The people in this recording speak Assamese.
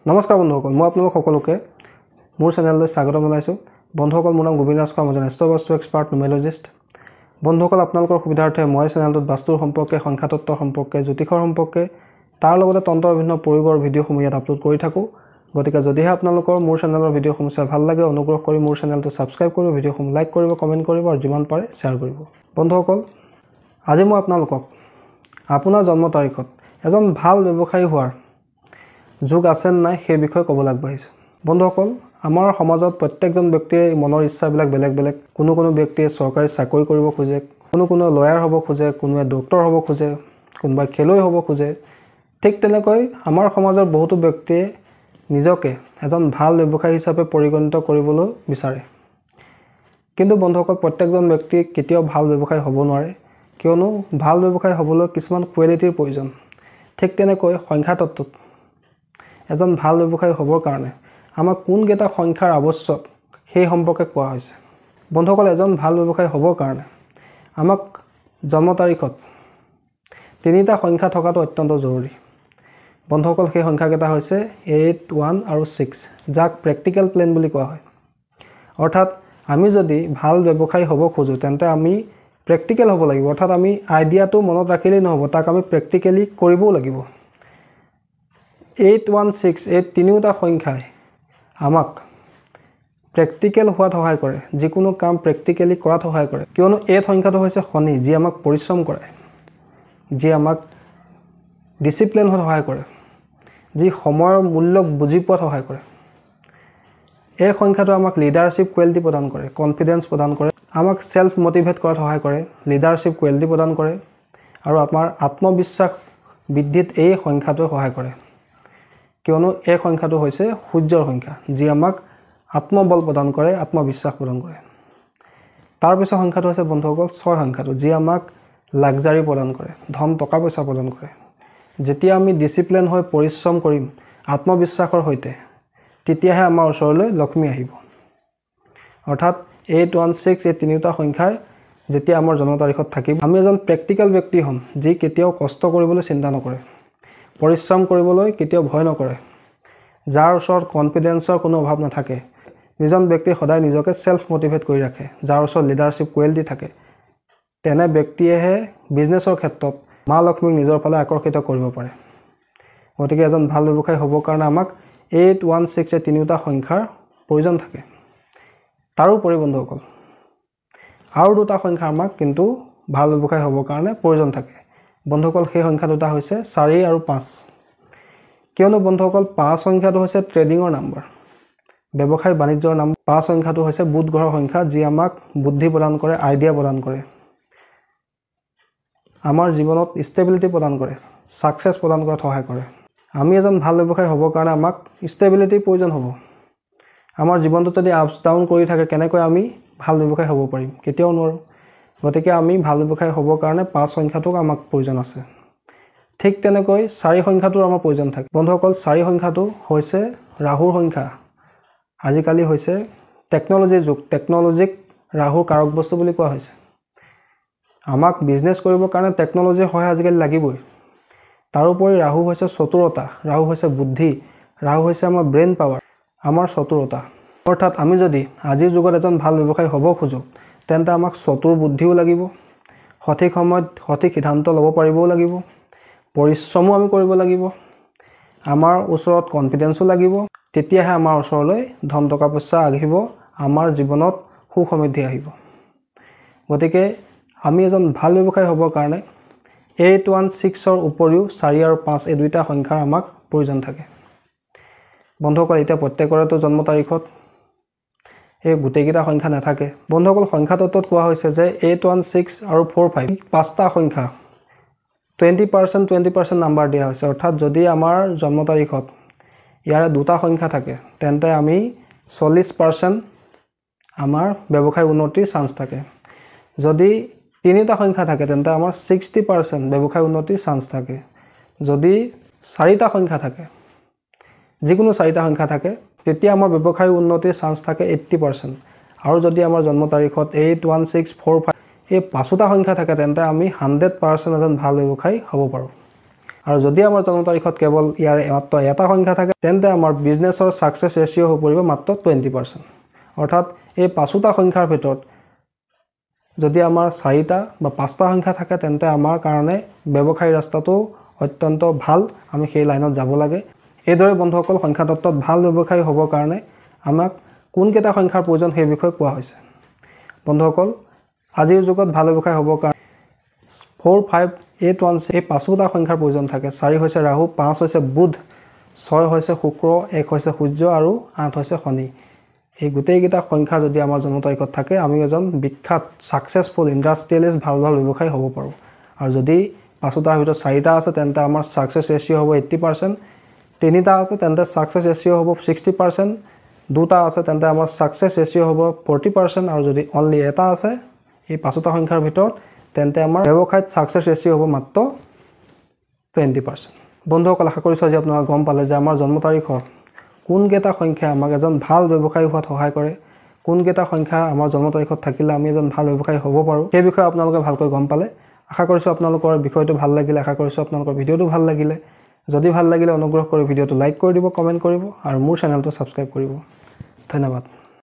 নমস্কাৰ বন্ধুসকল, মই আপোনালোক সকলোকে মোৰ চেনেললৈ স্বাগতম জনাইছোঁ। বন্ধুসকল, মোৰ নাম গোবিন্দ ৰাজখোৱা, মই এজন বাস্তু এক্সপাৰ্ট নিউমেৰলজিষ্ট। বন্ধুসকল, আপোনালোকৰ সুবিধাৰ্থে মই চেনেলটোত বাস্তুৰ সম্পৰ্কে, সংখ্যাতত্ত্ব সম্পৰ্কে, জ্যোতিষৰ সম্পৰ্কে, তাৰ লগতে তন্ত্ৰৰ বিভিন্ন প্ৰয়োগৰ ভিডিঅ'সমূহ ইয়াত আপলোড কৰি থাকোঁ। গতিকে যদিহে আপোনালোকৰ মোৰ চেনেলৰ ভিডিঅ'সমূহ চাই ভাল লাগে, অনুগ্ৰহ কৰি মোৰ চেনেলটো ছাবস্ক্ৰাইব কৰিব, ভিডিঅ'সমূহ লাইক কৰিব, কমেণ্ট কৰিব আৰু যিমান পাৰে শ্বেয়াৰ কৰিব। বন্ধুসকল, আজি মই আপোনালোকক আপোনাৰ জন্ম তাৰিখত এজন ভাল ব্যৱসায়ী হোৱাৰ যোগ আছে নাই সেই বিষয়ে ক'বলৈ আগবাঢ়িছোঁ। বন্ধুসকল, আমাৰ সমাজত প্ৰত্যেকজন ব্যক্তিৰ মনৰ ইচ্ছাবিলাক বেলেগ বেলেগ। কোনো ব্যক্তিয়ে চৰকাৰী চাকৰি কৰিব খোজে, কোনো লয়াৰ হ'ব খোজে, কোনোৱে ডক্টৰ হ'ব খোজে, কোনোবাই খেলুৱৈ হ'ব খোজে। ঠিক তেনেকৈ আমাৰ সমাজৰ বহুতো ব্যক্তিয়ে নিজকে এজন ভাল ব্যৱসায়ী হিচাপে পৰিগণিত কৰিবলৈ বিচাৰে। কিন্তু বন্ধুসকল, প্ৰত্যেকজন ব্যক্তি কেতিয়াও ভাল ব্যৱসায়ী হ'ব নোৱাৰে, কিয়নো ভাল ব্যৱসায়ী হ'বলৈ কিছুমান কোৱালিটিৰ প্ৰয়োজন। ঠিক তেনেকৈ সংখ্যাতত্ত্বত এজন ভাল ব্যৱসায়ী হ'বৰ কাৰণে আমাক কোনকেইটা সংখ্যাৰ আৱশ্যক সেই সম্পৰ্কে কোৱা হৈছে। বন্ধুসকল, এজন ভাল ব্যৱসায়ী হ'বৰ কাৰণে আমাক জন্ম তাৰিখত তিনিটা সংখ্যা থকাটো অত্যন্ত জৰুৰী। বন্ধুসকল, সেই সংখ্যাকেইটা হৈছে 8, 1 আৰু 6, যাক প্ৰেক্টিকেল প্লেন বুলি কোৱা হয়। অৰ্থাৎ আমি যদি ভাল ব্যৱসায়ী হ'ব খোজোঁ তেন্তে আমি প্ৰেক্টিকেল হ'ব লাগিব। অৰ্থাৎ আমি আইডিয়াটো মনত ৰাখিলেই নহ'ব, তাক আমি প্ৰেক্টিকেলি কৰিবও লাগিব। 8, 1, 6 এই তিনিওটা সংখ্যাই আমাক প্ৰেক্টিকেল হোৱাত সহায় কৰে, যিকোনো কাম প্ৰেক্টিকেলি কৰাত সহায় কৰে। কিয়নো এই সংখ্যাটো হৈছে শনি, যি আমাক পৰিশ্ৰম কৰে, যি আমাক ডিচিপ্লিন হোৱাত সহায় কৰে, যি সময়ৰ মূল্য বুজি পোৱাত সহায় কৰে। এই সংখ্যাটো আমাক লিডাৰশ্বিপ কোৱালিটি প্ৰদান কৰে, কনফিডেন্স প্ৰদান কৰে, আমাক সেল্ফ মোটিভেট কৰাত সহায় কৰে, লিডাৰশ্বিপ কোৱালিটি প্ৰদান কৰে আৰু আমাৰ আত্মবিশ্বাস বৃদ্ধিত এই সংখ্যাটোৱে সহায় কৰে। কিয়নো এই সংখ্যাটো হৈছে সূৰ্যৰ সংখ্যা, যি আমাক আত্মবল প্ৰদান কৰে, আত্মবিশ্বাস প্ৰদান কৰে। তাৰপিছত সংখ্যাটো হৈছে বন্ধুসকল 6 সংখ্যাটো, যি আমাক লাক্সাৰী প্ৰদান কৰে, ধন টকা পইচা প্ৰদান কৰে। যেতিয়া আমি ডিচিপ্লিন হৈ পৰিশ্ৰম কৰিম আত্মবিশ্বাসৰ সৈতে, তেতিয়াহে আমাৰ ওচৰলৈ লক্ষ্মী আহিব। অৰ্থাৎ 8, 1, 6 এই তিনিটা সংখ্যাই যেতিয়া আমাৰ জন্ম তাৰিখত থাকিব, আমি এজন প্ৰেক্টিকেল ব্যক্তি হ'ম, যি কেতিয়াও কষ্ট কৰিবলৈ চিন্তা নকৰে, পৰিশ্ৰম কৰিবলৈ কেতিয়াও ভয় নকৰে, যাৰ ওচৰত কনফিডেন্সৰ কোনো অভাৱ নাথাকে। যিজন ব্যক্তি সদায় নিজকে সেল্ফ মোটিভেট কৰি ৰাখে, যাৰ ওচৰত লিডাৰশ্বিপ কোৱালিটি থাকে, তেনে ব্যক্তিয়েহে বিজনেছৰ ক্ষেত্ৰত মা লক্ষ্মীক নিজৰ ফালে আকৰ্ষিত কৰিব পাৰে। গতিকে এজন ভাল ব্যৱসায়ী হ'বৰ কাৰণে আমাক 8, 1, 6 এই তিনিওটা সংখ্যাৰ প্ৰয়োজন থাকে। তাৰোপৰি বন্ধুসকল, আৰু দুটা সংখ্যা আমাক কিন্তু ভাল ব্যৱসায়ী হ'বৰ কাৰণে প্ৰয়োজন থাকে। বন্ধুসকল, সেই সংখ্যা দুটা হৈছে 4 আৰু 5। কিয়নো বন্ধুসকল, 5 সংখ্যাটো হৈছে ট্ৰেডিঙৰ নাম্বাৰ, ব্যৱসায় বাণিজ্যৰ নাম। 5 সংখ্যাটো হৈছে বুধ গ্ৰহৰ সংখ্যা, যি আমাক বুদ্ধি প্ৰদান কৰে, আইডিয়া প্ৰদান কৰে, আমাৰ জীৱনত ষ্টেবিলিটি প্ৰদান কৰে, ছাকচেছ প্ৰদান কৰাত সহায় কৰে। আমি এজন ভাল ব্যৱসায়ী হ'বৰ কাৰণে আমাক ষ্টেবিলিটিৰ প্ৰয়োজন হ'ব। আমাৰ জীৱনটোত যদি আপছ ডাউন কৰি থাকে, কেনেকৈ আমি ভাল ব্যৱসায়ী হ'ব পাৰিম? কেতিয়াও নোৱাৰোঁ। গতিকে আমি ভাল ব্যৱসায়ী হ'বৰ কাৰণে 5 সংখ্যাটোক আমাক প্ৰয়োজন আছে। ঠিক তেনেকৈ 4 সংখ্যাটোৰ আমাৰ প্ৰয়োজন থাকে। বন্ধুসকল, 4 সংখ্যাটো হৈছে ৰাহুৰ সংখ্যা। আজিকালি হৈছে টেকন'লজিৰ যুগ, টেকন'লজিক ৰাহুৰ কাৰক বস্তু বুলি কোৱা হৈছে। আমাক বিজনেছ কৰিবৰ কাৰণে টেকন'লজিৰ সহায় আজিকালি লাগিবই। তাৰোপৰি ৰাহু হৈছে চতুৰতা, ৰাহু হৈছে বুদ্ধি, ৰাহু হৈছে আমাৰ ব্ৰেইন পাৱাৰ, আমাৰ চতুৰতা। অৰ্থাৎ আমি যদি আজিৰ যুগত এজন ভাল ব্যৱসায়ী হ'ব খোজোঁ, তেন্তে আমাক চতুৰ বুদ্ধিও লাগিব, সঠিক সময়ত সঠিক সিদ্ধান্ত ল'ব পাৰিবও লাগিব, পৰিশ্ৰমো আমি কৰিব লাগিব, আমাৰ ওচৰত কনফিডেন্সো লাগিব। তেতিয়াহে আমাৰ ওচৰলৈ ধন টকা পইচা আহিব, আমাৰ জীৱনত সুখ সমৃদ্ধি আহিব। গতিকে আমি এজন ভাল ব্যৱসায়ী হ'বৰ কাৰণে 8, 1, 6ৰ উপৰিও 4 আৰু 5 এই দুইটা সংখ্যাৰ আমাক প্ৰয়োজন থাকে। বন্ধুসকল, এতিয়া প্ৰত্যেকৰেতো জন্ম তাৰিখত এই গোটেইকেইটা সংখ্যা নাথাকে। বন্ধুসকল, সংখ্যাতত্ত্বত কোৱা হৈছে যে 8, 1, 6 আৰু 4, 5 5টা সংখ্যা 20% নাম্বাৰ দিয়া হৈছে। অৰ্থাৎ যদি আমাৰ জন্ম তাৰিখত ইয়াৰে দুটা সংখ্যা থাকে, তেন্তে আমি 40% আমাৰ ব্যৱসায় উন্নতিৰ চান্স থাকে। যদি তিনিটা সংখ্যা থাকে, তেন্তে আমাৰ 60% ব্যৱসায় উন্নতিৰ চান্স থাকে। যদি 4টা সংখ্যা থাকে, যিকোনো 4টা সংখ্যা থাকে, তেতিয়া আমাৰ ব্যৱসায় উন্নতিৰ চান্স থাকে 80%। আৰু যদি আমাৰ জন্ম তাৰিখত 8, 1, 6, 4, 5 এই 5টা সংখ্যা থাকে, তেন্তে আমি 100% এজন ভাল ব্যৱসায়ী হ'ব পাৰোঁ। আৰু যদি আমাৰ জন্ম তাৰিখত কেৱল ইয়াৰ মাত্ৰ এটা সংখ্যা থাকে তেন্তে আমাৰ বিজনেছৰ ছাকচেছ ৰেচিঅ' হৈ পৰিব মাত্ৰ 20%। অৰ্থাৎ এই পাঁচোটা সংখ্যাৰ ভিতৰত যদি আমাৰ 4টা বা 5টা সংখ্যা থাকে তেন্তে আমাৰ কাৰণে ব্যৱসায়ী ৰাস্তাটো অত্যন্ত ভাল, আমি সেই লাইনত যাব লাগে। এইদৰে বন্ধুসকল সংখ্যা তত্ত্বত ভাল ব্যৱসায়ী হ'বৰ কাৰণে আমাক কোনকেইটা সংখ্যাৰ প্ৰয়োজন সেই বিষয়ে কোৱা হৈছে। বন্ধুসকল আজিৰ যুগত ভাল ব্যৱসায়ী হ'বৰ কাৰণে 4, 5, 8, 1 এই পাঁচোটা সংখ্যাৰ প্ৰয়োজন থাকে। 4 হৈছে ৰাহু, 5 হৈছে বুধ, 6 হৈছে শুক্ৰ, 1 হৈছে সূৰ্য আৰু 8 হৈছে শনি। এই গোটেইকেইটা সংখ্যা যদি আমাৰ জন্ম তাৰিখত থাকে আমি এজন বিখ্যাত ছাকচেছফুল ইণ্ডাষ্ট্ৰিয়েলিষ্ট ভাল ব্যৱসায়ী হ'ব পাৰোঁ। আৰু যদি পাঁচোটাৰ ভিতৰত 4টা আছে তেন্তে আমাৰ ছাকচেছ ৰেচিঅ' হ'ব 80%, 3টা আছে তেন্তে ছাকচেছ ৰেচিঅ' হ'ব 60%, 2টা আছে তেন্তে আমাৰ ছাকচেছ ৰেচিঅ' হ'ব 40%, আৰু যদি অনলি এটা আছে এই পাঁচোটা সংখ্যাৰ ভিতৰত তেন্তে আমাৰ ব্যৱসায়ত ছাকচেছ ৰেচিঅ' হ'ব মাত্ৰ 20%। বন্ধুসকল আশা কৰিছোঁ আজি আপোনালোকে গম পালে যে আমাৰ জন্ম তাৰিখৰ কোনকেইটা সংখ্যা আমাক এজন ভাল ব্যৱসায়ী হোৱাত সহায় কৰে, কোনকেইটা সংখ্যা আমাৰ জন্ম তাৰিখত থাকিলে আমি এজন ভাল ব্যৱসায়ী হ'ব পাৰোঁ, সেই বিষয়ে আপোনালোকে ভালকৈ গম পালে। আশা কৰিছোঁ আপোনালোকৰ বিষয়টো ভাল লাগিলে, আশা কৰিছোঁ আপোনালোকৰ ভিডিঅ'টো ভাল লাগিলে। যদি ভাল লাগিলে অনুগ্ৰহ কৰি ভিডিঅ'টো লাইক কৰি দিব, কমেণ্ট কৰিব আৰু মোৰ চেনেলটো ছাবস্ক্ৰাইব কৰিব। ধন্যবাদ।